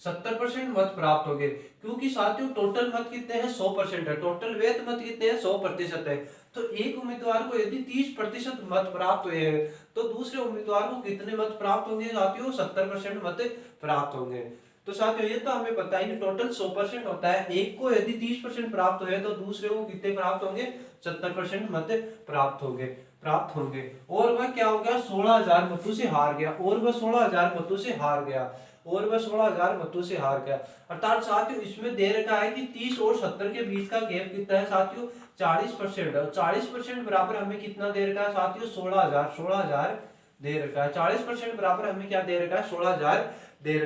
70% मत प्राप्त हो गए, क्योंकि साथियों टोटल मत कितने हैं? 100% है। टोटल वेद मत कितने हैं? 100% है। तो एक उम्मीदवार को यदि 30% मत प्राप्त हुए हैं तो दूसरे उम्मीदवार को कितने मत प्राप्त होंगे साथियों? 70% मत प्राप्त होंगे। तो साथियों ये तो हमें पता है कि टोटल 100% होता है, एक को यदि 30% प्राप्त हुए तो दूसरे को कितने प्राप्त होंगे? 70% मत प्राप्त होंगे। और वह क्या हो गया? 16,000 मतों से हार गया, और वह 16,000 मतों से हार गया। अर्थात साथियों इसमें दे रखा है कि 30 और 70 के बीच का गैप कितना है साथियों? 40% है। 40% बराबर हमें कितना दे रखा है साथियों? 16,000 दे रखा है। 40% बराबर हमें क्या दे रखा है? 16,000 दे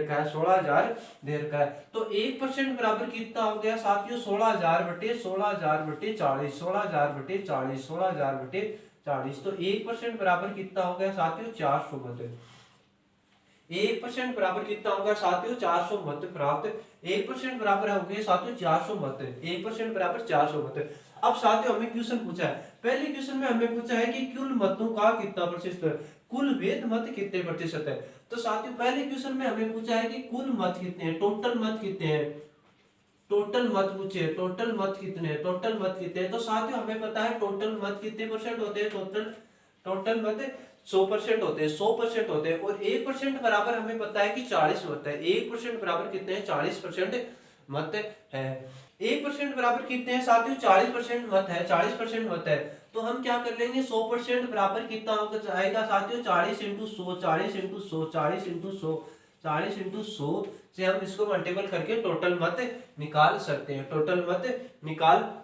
रखा है। तो 1% बराबर कितना हो गया साथियों? 16,000 बटे 40, 16,000 तो 1% बराबर कितना हो गया साथियों? 400 मत। 1% बराबर कितना होगा साथियों? 400 मत प्राप्त। 1% बराबर हो गए साथियों 400 मत। 1% बराबर 400 मत। अब साथियों हमें क्वेश्चन पूछा है, पहले क्वेश्चन में हमें पूछा है कि कुल मतों का कितना प्रतिशत है, कुल वेद मत कितने प्रतिशत है। तो साथियों पहले क्वेश्चन में हमें पूछा है कि कुल मत कितने हैं, टोटल मत कितने हैं, टोटल मत पूछे, टोटल मत कितने हैं। तो साथियों हमें पता है टोटल मत कितने परसेंट होते हैं? टोटल मत 100% होते हैं, 100% होते हैं। और 1% बराबर हमें पता है कि 40 मत है। 1% बराबर कितने हैं? 40% मत है। 1% बराबर कितने हैं साथियों? 40% मत है। 40% मत है तो हम क्या कर लेंगे? 100% बराबर कितना होगा आएगा साथियों? 40 × 100, 40 × 100, 40 × 100, 40 × 100 से हम इसको मल्टीपल करके टोटल मत निकाल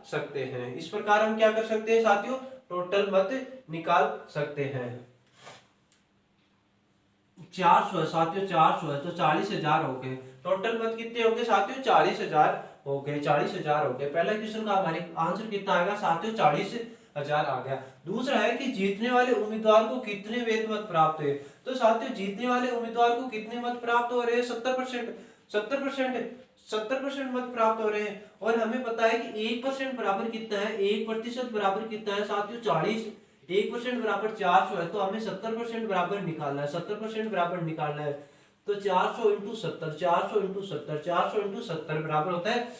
सकते हैं। इस प्रकार हम क्या कर सकते हैं साथियों? टोटल मत निकाल सकते हैं। 400 है साथियों, 400 है तो 40,000 हो गए। टोटल मत कितने हो गए साथियों? 40,000 हो गए। पहला क्वेश्चन का हमारे आंसर कितना आएगा साथियों? हजार आ गया। दूसरा है कि जीतने वाले उम्मीदवार को कितने वैध मत प्राप्त हुए। तो साथियों जीतने वाले उम्मीदवार को कितने मत प्राप्त हो रहे हैं, 70%। 70% मत प्राप्त हो रहे हैं। और हमें पता है कि 1% बराबर कितना है, 1% बराबर कितना है साथियों 40। 1% बराबर 400 है, तो हमें 70% बराबर निकालना है, 70% बराबर निकालना है। तो 400 इंटू 70, 400 इंटू 70, 400 इंटू 70 बराबर होता है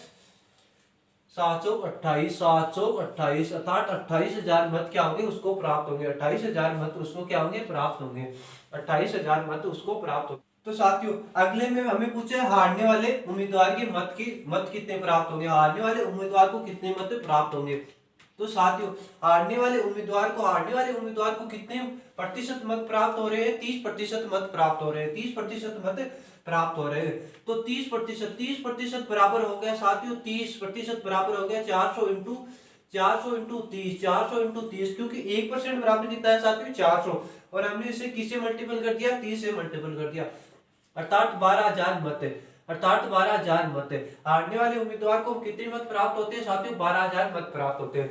728, 728 अर्थात 28,000 मत क्या होंगे उसको प्राप्त होंगे, 28,000 मत उसको क्या होंगे प्राप्त होंगे, 28,000 मत उसको प्राप्त होंगे। तो साथियों अगले में हमें पूछा है हारने वाले उम्मीदवार के मत कितने प्राप्त होंगे, हारने वाले उम्मीदवार को कितने मत प्राप्त होंगे। तो साथियों हारने वाले उम्मीदवार को कितने प्रतिशत मत प्राप्त हो रहे हैं, 30% मत प्राप्त हो रहे हैं, 30% मत प्राप्त हो रहे हैं। तो 30% बराबर हो गया साथियों, 30% बराबर हो गया 400 इंटू 30, 400 इंटू 30, क्योंकि 1% बराबर कितना है साथियों 400, और हमने इसे किससे मल्टीपल कर दिया, 30 से मल्टीपल कर दिया, अर्थात 12,000 मत है, अर्थात 12,000 मत है। हारने वाले उम्मीदवार को कितने मत प्राप्त होते हैं साथियों, 12,000 मत प्राप्त होते हैं।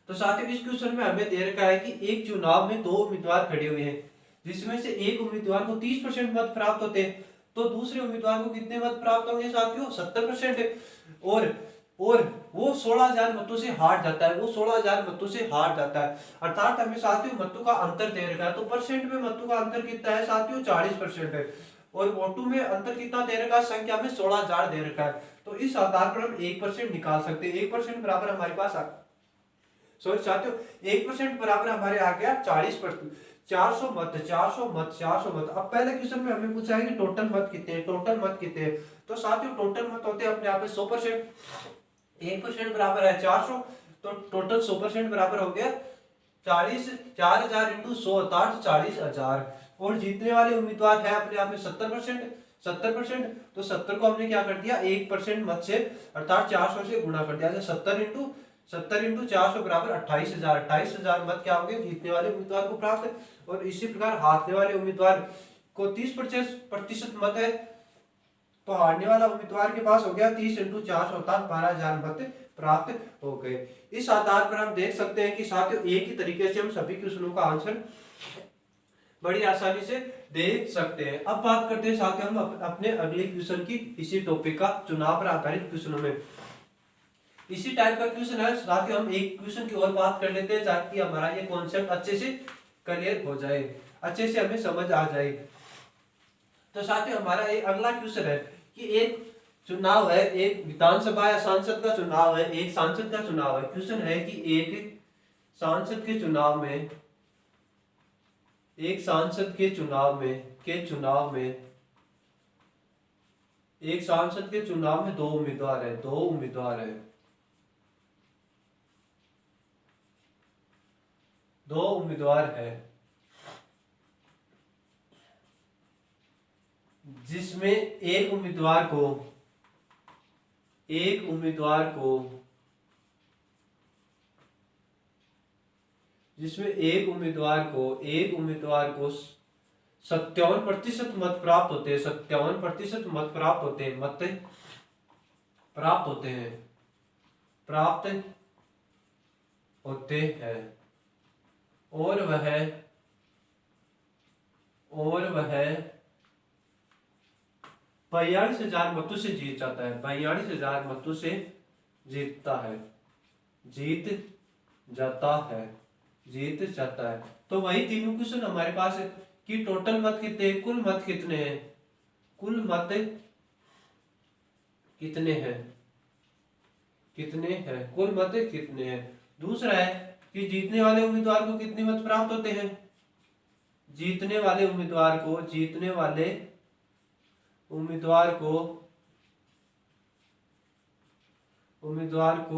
तो साथियों इस क्वेश्चन में हमें दे रखा है कि एक चुनाव में 2 उम्मीदवार खड़े हुए हैं, जिसमें से एक उम्मीदवार को 30% मत प्राप्त होते हैं, तो दूसरे उम्मीदवार को कितने मत प्राप्त होंगे साथियों 70%। और वो 16,000 मतों से हार जाता है, वो 16,000 मतों से हार जाता है, अर्थात हमें साथियों मतों का अंतर दे रखा है। तो परसेंट में मतों का अंतर कितना है साथियों 40% है, और वोटों में अंतर कितना दे रखा है, संख्या में 16,000 दे रखा है। तो इस आधार पर हम 1% निकाल सकते हैं, 1% बराबर हमारे पास सॉरी साथियों 1% बराबर हमारे आ गया 40%, 400 मत, 400 मत, 400 मत। अब पहले क्वेश्चन में हमें पूछा है कि टोटल मत कितने हैं, टोटल मत कितने हैं। तो साथियों टोटल मत होते हैं अपने आप में 100%, 1% बराबर है 400, तो टोटल 100% बराबर हो गया 4,000 इंटू 100 अर्थात 40,000। और जीतने वाले उम्मीदवार है अपने आप में 70%, 70%, तो 70 को हमने क्या कर दिया 1% मत से अर्थात 400 से गुणा कर दिया, 70 इंटू 400 बराबर 28,000, 28,000 मत क्या होंगे जीतने वाले उम्मीदवार को प्राप्त। और इसी प्रकार हारने वाले उम्मीदवार को 30% मत है, तो हारने वाला उम्मीदवार के पास हो गया 30 इंटू 400 अर्थात 12,000 मत प्राप्त हो गए। इस आधार पर हम देख सकते हैं कि साथियों एक ही तरीके से हम सभी क्वेश्चनों का आंसर बड़ी आसानी से दे सकते हैं। अब बात करते हैं साथियों हम अपने अगले क्वेश्चन की, इसी टॉपिक का चुनाव पर आधारित क्वेश्चनों में इसी टाइप का क्वेश्चन है साथियों। हम एक क्वेश्चन की और बात कर लेते हैं ताकि हमारा ये कॉन्सेप्ट अच्छे से क्लियर हो जाए, अच्छे से हमें समझ आ जाए। तो साथियों हमारा एक अगला क्वेश्चन है कि एक चुनाव है, एक विधानसभा या सांसद का चुनाव है, एक सांसद का चुनाव है। क्वेश्चन है कि एक सांसद के चुनाव में, एक सांसद के चुनाव में एक सांसद के चुनाव में 2 उम्मीदवार है, 2 उम्मीदवार है, 2 उम्मीदवार है, जिसमें एक उम्मीदवार को जिसमें एक उम्मीदवार को 57% मत प्राप्त होते हैं, 57% मत प्राप्त होते हैं, प्राप्त होते हैं, और वह 42,000 मतों से जीत जाता है, 42,000 मतों से जीत जाता है। तो वही तीनों क्वेश्चन हमारे पास है कि टोटल मत कितने हैं, कुल मत कितने हैं, कुल मत कितने हैं। दूसरा है कि जीतने वाले उम्मीदवार को कितने मत प्राप्त होते हैं, जीतने वाले उम्मीदवार को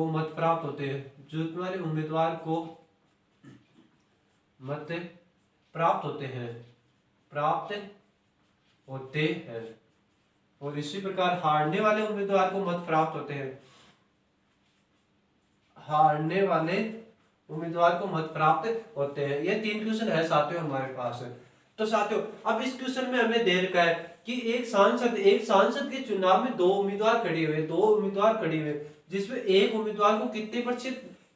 मत प्राप्त होते हैं, जीतने वाले उम्मीदवार को मत प्राप्त होते हैं, और इसी प्रकार हारने वाले उम्मीदवार को मत प्राप्त होते हैं, ये 3 क्वेश्चन है साथियों हमारे पास। तो साथियों अब इस क्वेश्चन में हमें दे रखा है कि एक सांसद के चुनाव में 2 उम्मीदवार खड़े हुए, जिसमें एक उम्मीदवार को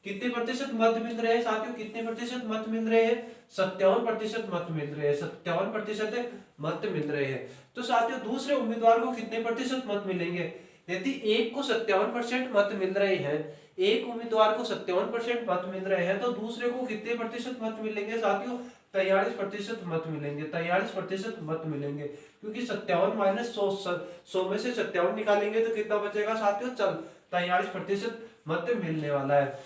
कितने प्रतिशत मत मिल रहे हैं साथियों, कितने प्रतिशत मत मिल रहे हैं, 57% मत मिल रहे हैं, 57% मत मिल रहे हैं। तो साथियों दूसरे उम्मीदवार को कितने प्रतिशत मत मिलेंगे, यदि एक को 57% मत मिल रहे हैं, एक उम्मीदवार को 57% मत मिल रहे हैं, तो दूसरे को कितने प्रतिशत मत मिलेंगे साथियों, 43% मत मिलेंगे, 43% मत मिलेंगे। क्योंकि 57 माइनस 100 में से 57 निकालेंगे तो कितना बचेगा साथियों, चल 43% मत मिलने वाला है।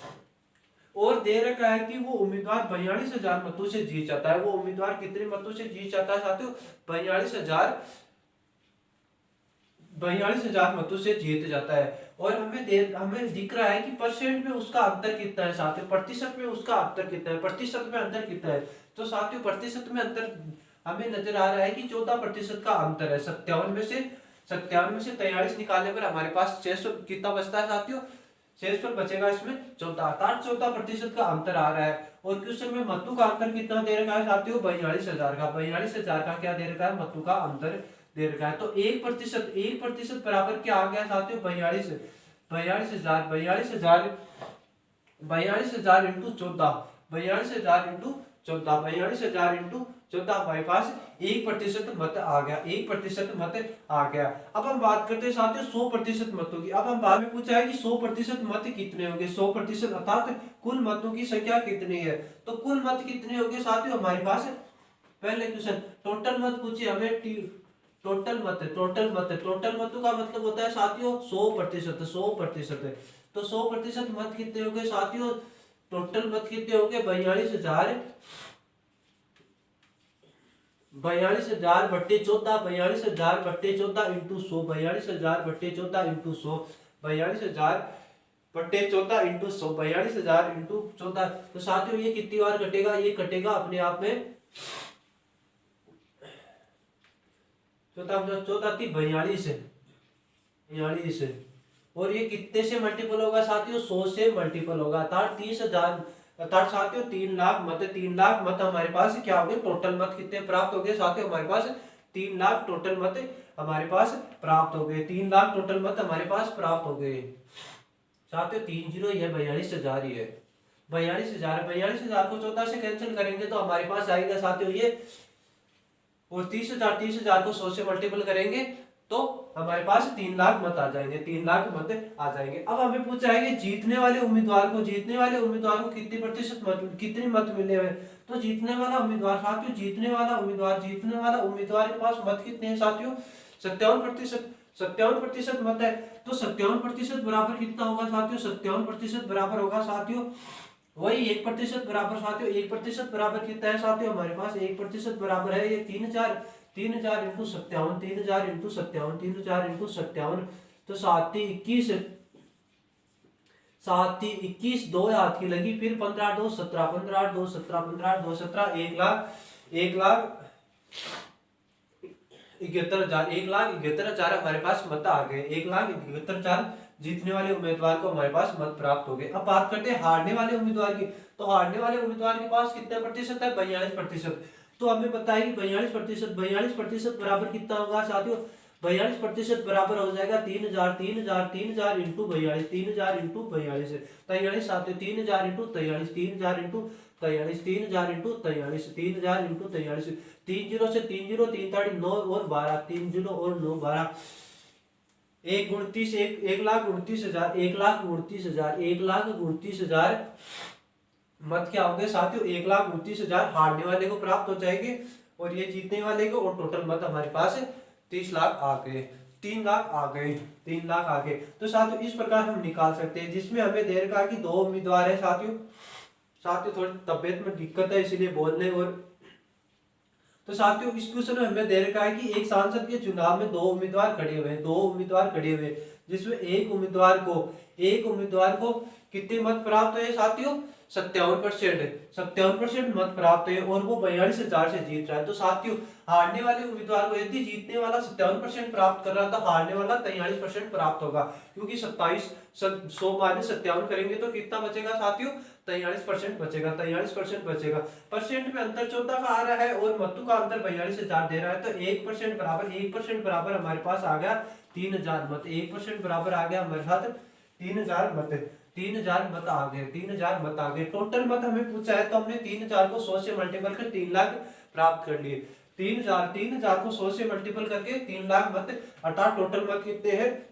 और दे रखा है कि वो उम्मीदवार 42,000 मतों से जीत जाता है। वो उम्मीदवार कितने मतों से जीत जाता है साथियों, 42,000 मतों से जीत जाता है। और हमें दिख रहा है कि परसेंट में उसका अंतर कितना है साथियों, प्रतिशत में उसका अंतर कितना है, प्रतिशत में अंतर कितना है। तो साथियों प्रतिशत में अंतर हमें नजर आ रहा है कि 14% का अंतर है। 57 में से 43 निकालने पर हमारे पास 600 कितना बचता है साथियों, शेष पर बचेगा इसमें 14% का अंतर आ रहा है। और क्वेश्चन में मतों का अंतर कितना दे रखा है साथियों, 42,000 का, 42,000 का क्या दे रखा है, मतों का अंतर दे रखा है। तो 1% बराबर क्या आ गया साथियों, 42,000 इंटू 14, 42,000 इंटू 14 हमारे पास 1% मत आ गया, 1% मत आ गया। अब हम बात करते हैं साथियों 100% मतों की। अब हम बाद में पूछा है कि 100% मत कितने होंगे, 100% अर्थात कुल मतों की संख्या कितनी है। तो कुल मत कितने होंगे साथियों हमारे पास, पहले क्वेश्चन टोटल मत पूछिए हमें, टोटल मतों का मतलब होता है साथियों 100%। तो 100% मत कितने होंगे साथियों, टोटल मत कितने होंगे, 42,000 बट्टे 14, 42,000 बट्टे 14 इंटू 100, 42,000 बट्टे 14 इंटू 100, 42,000 बट्टे 14 इंटू 100, 42,000 इंटू 14। तो साथियों ये कितनी बार कटेगा, ये कटेगा अपने आप में 14 थी 42 है। और ये कितने से मल्टीपल होगा साथियों, 100 से मल्टीपल होगा, अर्थात 30,000, अर्थात साथियों 3 लाख मत, 3 लाख मत हमारे पास क्या हो गए, टोटल मत कितने प्राप्त हो गए साथियों हमारे पास 3 लाख टोटल मत हमारे पास प्राप्त हो गए, 3 लाख टोटल मत हमारे पास प्राप्त हो गए साथियों। 3 जीरो ये 42,000 ही है, 42,000 को 14 से कैंसिल करेंगे तो हमारे पास आएगा साथियों ये, और 30,000 को 100 से मल्टीपल करेंगे तो हमारे पास 3 लाख मत आ जाएंगे, 3 लाख मत आ जाएंगे। अब हमें पूछा है कि जीतने वाले उम्मीदवार को कितने प्रतिशत मत, कितने मत मिले हुए। तो जीतने वाला उम्मीदवार साथियों, जीतने वाला उम्मीदवार के पास मत कितने हैं साथियों, 57% मत है। तो 57% बराबर कितना होगा साथियों, 57% बराबर होगा साथियों वही 1% बराबर साथियों, 1% बराबर कितना है साथियों हमारे पास, 1% बराबर है ये 3,000 इंटू 57, 3,000 इंटू 57, 3,000 इंटू 57। तो 7-21 2 हाथ की लगी, फिर 15-2 17, 15-2 17, 15-2 17, 1,71,000 हमारे पास मत आ गए, 1,71,000 जीतने वाले उम्मीदवार को हमारे पास मत प्राप्त हो गए। अब बात करते हैं हारने वाले उम्मीदवार की। तो हारने वाले उम्मीदवार के पास कितने प्रतिशत है, 42%। तो हमें पता है कि 42% बराबर कितना होगा साथियों, 42% बराबर हो जाएगा 3,000 इंटू 42, 3,000 इंटू 42 है 43 साथियों, 3,000 into 43, 3,000 into 43, 3,000 into 43, 3,000 into 43, 3 zero से 3 जीरो, 3 ताड़ी 9 और 12, 3 जीरो और 9 12, 1,29,000, 1,29,000 मत क्या होंगे साथियों, 1,29,000 हारने वाले को प्राप्त हो जाएंगे और ये जीतने वाले को, और टोटल मत हमारे पास 30 लाख आ गए, 3 लाख आ गए, 3 लाख आ गए। तो साथियों इस प्रकार हम निकाल सकते हैं, जिसमें हमें दे रखा है कि 2 उम्मीदवार है साथियों थोड़ी तबियत में दिक्कत है इसलिए बोलने और। तो साथियों इस क्वेश्चन में हमें दे रखा है कि एक सांसद के चुनाव में 2 उम्मीदवार खड़े हुए, जिसमें एक उम्मीदवार को कितने मत प्राप्त हुए साथियों, 57% मत प्राप्त हुए और वो 42,000 से जीत रहा है। तो साथियों हारने वाले उम्मीदवार को यदि जीतने वाला 57% प्राप्त कर रहा था, हारने वाला 43% प्राप्त होगा, क्योंकि 100 - 57 करेंगे तो कितना बचेगा साथियों, 43% बचेगा, 43% बचेगा। परसेंट में अंतर 14 का आ रहा है और मतों का अंतर 42,000 दे रहा है। तो 1% बराबर हमारे पास आ गया 3,000 मत, 1% बराबर आ गया हमारे साथ 3,000 मत, 3000 मत आ गए, 3000 मत आ गए। टोटल मत हमें पूछा है तो हमने 3000 को 100 से मल्टीपल कर 3 लाख प्राप्त कर लिए। 3000 को 100 से मल्टीपल करके 3 लाख मत, अर्थात टोटल मत कितने हैं,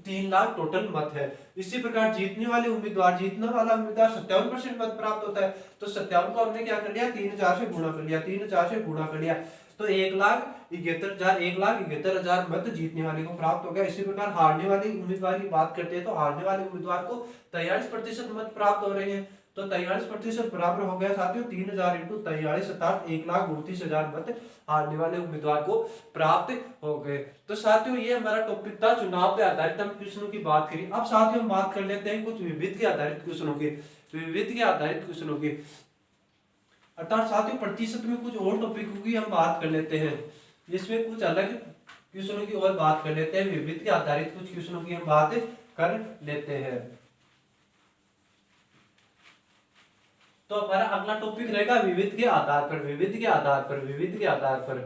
3 लाख टोटल मत है। इसी प्रकार जीतने वाला उम्मीदवार 57% मत प्राप्त होता है। तो 57 को हमने क्या कर लिया, 3000 से गुणा कर लिया, 3000 से गुणा कर लिया, तो 1,71,000 मत जीतने वाले को प्राप्त हो गया। इसी प्रकार हारने वाले उम्मीदवार की बात करते हैं तो हारने वाले उम्मीदवार को 43% मत प्राप्त हो रहे हैं। तो 43% बराबर हो गया साथियों 3000 इंटू 43 अर्थात 1,29,000 मत हारने वाले उम्मीदवार को प्राप्त हो गए। तो साथियों ये हमारा टॉपिक था चुनाव पे आधारित हम क्वेश्चनों की बात करी। अब साथियों हम बात कर लेते हैं कुछ विविध के आधारित क्वेश्चनों की, विविध के आधारित क्वेश्चनों की, अर्थात साथियों प्रतिशत में कुछ और टॉपिकों की हम बात कर लेते हैं, जिसमें कुछ अलग क्वेश्चनों की और बात कर लेते हैं, विविध के आधारित कुछ क्वेश्चनों की हम बात कर लेते हैं। तो हमारा अगला टॉपिक रहेगा विविध के आधार पर, विविध के आधार पर, विविध के आधार पर।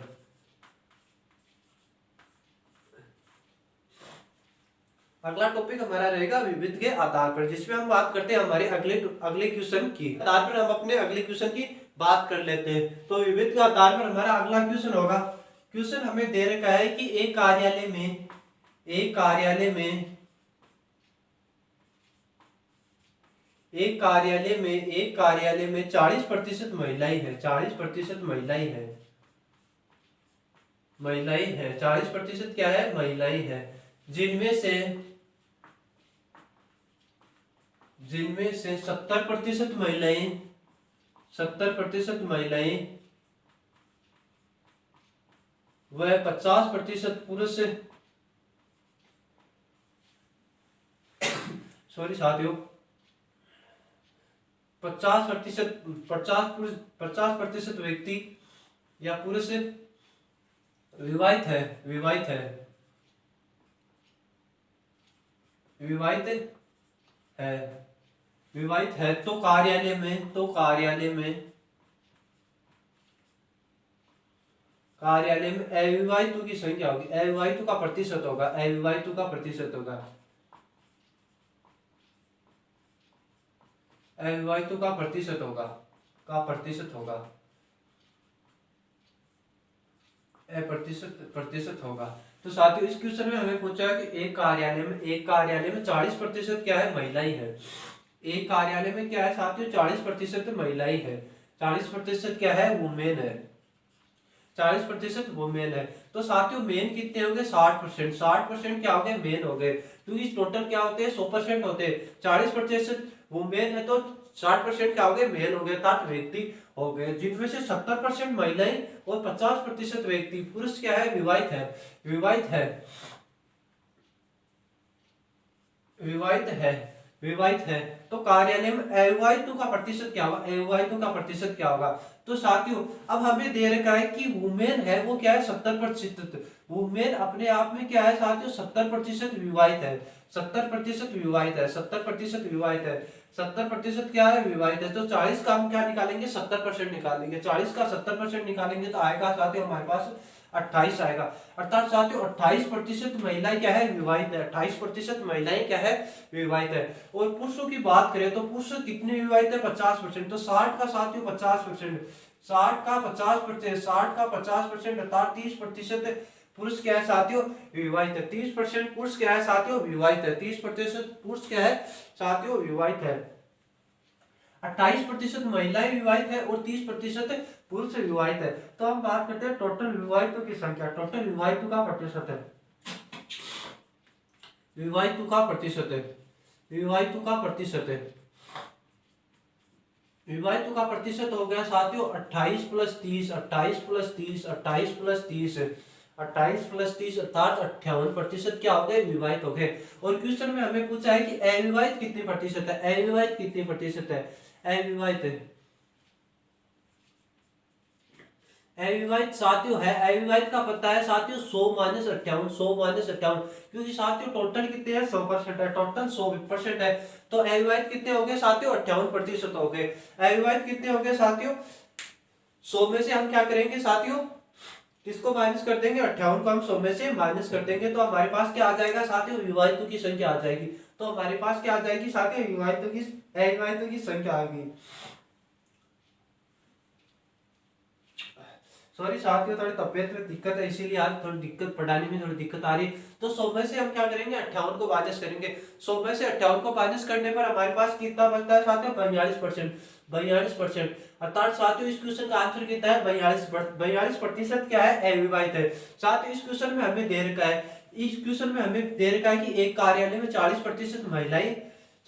अगला टॉपिक हमारा रहेगा विविध के आधार पर, जिसमें हम बात करते हैं हमारे अगले क्वेश्चन की आधार पर हम अपने अगले क्वेश्चन की बात कर लेते हैं। तो विविध के आधार पर हमारा अगला क्वेश्चन होगा, क्वेश्चन हमें दे रखा है कि एक कार्यालय में 40% महिलाएं हैं, 40% महिलाएं हैं, 40% क्या है, महिलाएं हैं, जिनमें से 70% महिलाएं वह 50% पुरुष, सॉरी साथियों, 50% व्यक्ति या पुरुष विवाहित है, तो कार्यालय में अविवाहितों की संख्या होगी, अविवाहितों का प्रतिशत होगा, अविवाहितों का प्रतिशत होगा, अविवाहितों का प्रतिशत होगा, प्रतिशत होगा। तो साथियों इस क्वेश्चन में हमें पूछा है कि एक कार्यालय में 40% क्या है, महिलाएं है। एक कार्यालय में क्या है साथियों, 40% महिलाएं है, 40% क्या है, वुमेन है, 40% वुमेन है। तो साथियों मेन कितने हो गए, 60%, 60% क्या हो गए, मेन हो गए, क्योंकि टोटल क्या होते हैं 100% होते हैं, 40% वुमेन है तो 60% क्या हो गए, मेन हो गए, 60 व्यक्ति हो गए, जिनमें से 70% महिलाएं और 50% व्यक्ति पुरुष क्या है, विवाहित है। तो कार्यालय में अविवाहितों का प्रतिशत क्या होगा, तो साथियों अब हमें दे रखा है कि वुमेन है वो क्या है, 70%, वुमेन अपने आप में क्या है साथियों, 70% विवाहित है, 70% विवाहित है, 70% क्या है, विवाहित है। तो 40 का हम क्या निकालेंगे, 70% निकालेंगे, 40 का 70% निकालेंगे तो आएगा साथियों हमारे पास 28 आएगा, अर्थात साथियों 28% महिलाएं क्या है, विवाहित है, 28% महिलाएं क्या है, विवाहित है। और पुरुषों की बात करें तो पुरुष कितने विवाहित है, 50%, तो 60 का साथियों 50%, 60 का 50% अर्थात 30% पुरुष क्या है साथियों, विवाहित है, 30% पुरुष क्या है साथियों, विवाहित है, 30% पुरुष क्या है साथियों, विवाहित है, 28% महिलाएं विवाहित है और 30% पुरुष विवाहित है। तो हम बात करते हैं टोटल विवाहितों की संख्या, टोटल विवाहितों का प्रतिशत है, विवाहितों का प्रतिशत हो गया साथियों 28 प्लस 30 अर्थात 58% क्या हो गए, विवाहित हो गए। और क्वेश्चन में हमें पूछा है कि अविवाहित कितने प्रतिशत है, अविवाहित साथियों है, अविवाहित का पता है साथियों 100 - 58, क्योंकि साथियों टोटल कितने हैं, 100% है, टोटल 100% है, तो अविवाहित कितने हो गए साथियों, 58% हो गए। अविवाहित कितने हो गए साथियों, 100 में से हम क्या करेंगे साथियों, किसको माइनस कर देंगे, 58 को हम 100 में से माइनस कर देंगे, तो हमारे पास क्या आ जाएगा साथियों, विवाहितों की संख्या आ जाएगी। तो हमारे पास क्या आ जाएगी साथियों, अविभाज्यों की संख्या आ गई। सॉरी साथियों, थोड़ी तबियत में दिक्कत है, इसीलिए आज थोड़ी दिक्कत, पढ़ाने में थोड़ी दिक्कत आ रही है। तो 100 में से हम क्या करेंगे, 58 को माइनस करेंगे। 100 में से 58 को माइनस करने पर हमारे पास कितना बचता है साथियों, 42%। 42%, अर्थात साथियों इस क्वेश्चन का आंसर कितना है, 42% क्या है, अविभाज्य है। साथियों इस क्वेश्चन में हमें दे रखा है, इस क्वेश्चन में हमें दे रखा है कि एक कार्यालय में 40% महिलाएं,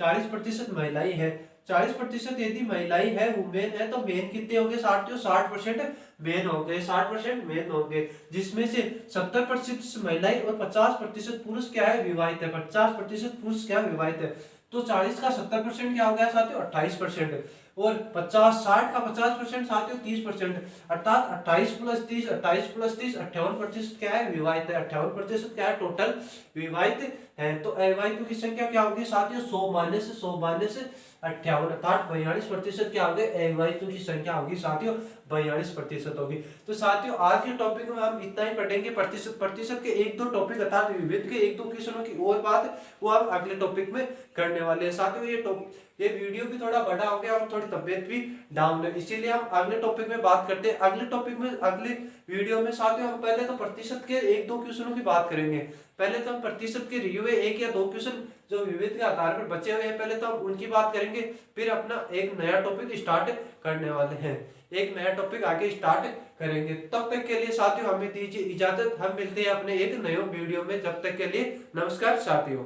40% महिलाएं है। 40% यदि महिलाएं है, वुमेन है, तो मेन कितने हो गए साथियों, 60% मेन हो गए, 60% मेन हो गए, जिसमें से 70% महिलाएं और 50% पुरुष क्या है, विवाहित है। 50% पुरुष क्या है, विवाहित है। तो 40 का 70% क्या हो गया साथियों, 28%। और 60 का 50% साथियों 30%, अर्थात 28 प्लस 30, 58% क्या है, विवाहित है। 58% क्या है, टोटल विवाहित है। तो अविवाहितों की संख्या क्या होगी साथियों, 100 माइनस 58, अर्थात 42% क्या होगी, अविवाहितों की संख्या होगी साथियों, 42% होगी। तो साथियों आज के टॉपिक में हम इतना ही पढ़ेंगे। प्रतिशत के एक दो टॉपिक अर्थात विविध के एक दो क्वेश्चनों की और बात वो हम अगले टॉपिक में करने वाले हैं साथियों। ये वीडियो भी थोड़ा बड़ा हो गया और थोड़ी तबियत भी डाउन है, इसीलिए हम अगले टॉपिक में बात करते हैं। अगले टॉपिक में, अगले वीडियो में साथियों हम पहले तो प्रतिशत के एक दो क्वेश्चनों की बात करेंगे। पहले तो हम प्रतिशत के रिव्यू में एक या दो क्वेश्चन जो विविध के आधार पर बचे हुए हैं, पहले तो हम उनकी बात करेंगे, फिर अपना एक नया टॉपिक स्टार्ट करने वाले हैं। एक नया टॉपिक आगे स्टार्ट करेंगे। तब तक के लिए साथियों हमें दीजिए इजाजत, हम मिलते हैं अपने एक नए वीडियो में। जब तक के लिए नमस्कार साथियों।